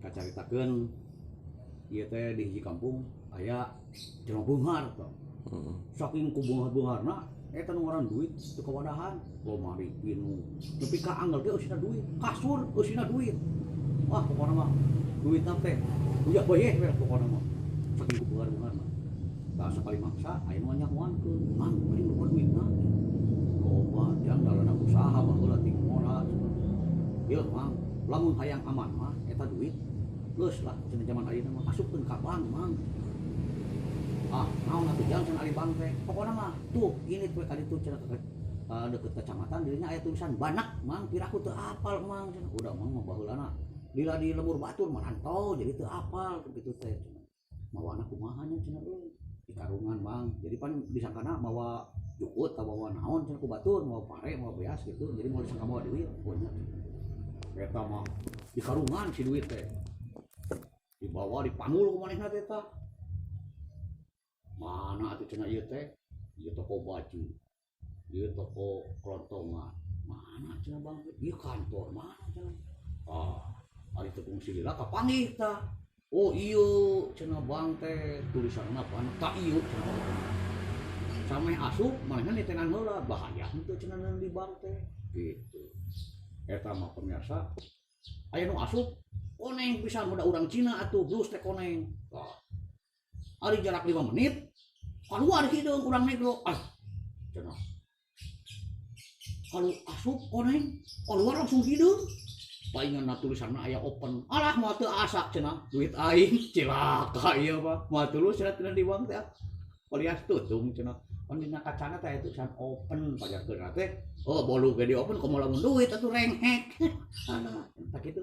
kacaritakeun ieu teh di hiji kampung aya jelema beunghar tah. Saking ku beunghar-beungharna eta nu ngaran duit teu kawadahan. Lomari pinu nepi ka anggal ge eusina duit, kasur eusina duit. Wah pokona mah duitna teh uyak bae we pokona mah. Saking ku beunghar-beungharna. Tah sakali maksa aya nu nyahoankeun, "Mang, mending lupa duitna." Loba jang dalana usaha mah heula ting moal. Ieu Mang, lamun hayang aman mah eta duit geus lah cenah zaman ayeuna mah asupkeun ka bank Mang. Ah, naon atuh jang cenah ari bank teh. Pokona mah tuh ini we ka ditu cenah deukeut kecamatan dirinya aya tulisan banak Mang, piraku teu apal Mang cenah. Udah Mang mah baheulana lila di lembur batur merantau jadi teu apal kitu teh cenah. Mawana kumaha nya cenah euy. Di karungan Mang. Jadi pan disangkana mawa jukut ka bawa naon cenah ku batur, mawa pare, mawa beas gitu. Jadi mau disangka mawa duit pokoknya. Eta mah di karungan si duit teh. Dibawa dipanggul ku manehna teh tah. Mana atuh cenah ieu teh? Ieu toko baju. Ieu toko kelontongan. Mana cenah Bang? Ieu kantor mana cenah? Ah, ari teu fungsi lila kapanggih tah. Oh ieu cenah Bang teh tulisanna banak tah ieu cenah. Sameh asup manehna nitenan heula bahaya henteu cenah di bank teh. Gitu. Eta mah pemirsa aya nu asup koneng pisan muda urang Cina atuh blus teh koneng. Tah. Ari jarak 5 menit keluar hideung urang negro cenah kalau asup koneng keluar langsung hideung palingan tulisanna aya open alah mah teu asa cenah duit aing cilaka ieu mah moal tulus cenah tina di bank teh alias tutung cenah pan dina kacana teh tulisan open pajakeun teh oh bolu ge di open komo lamun duit atuh renghek ada tak kitu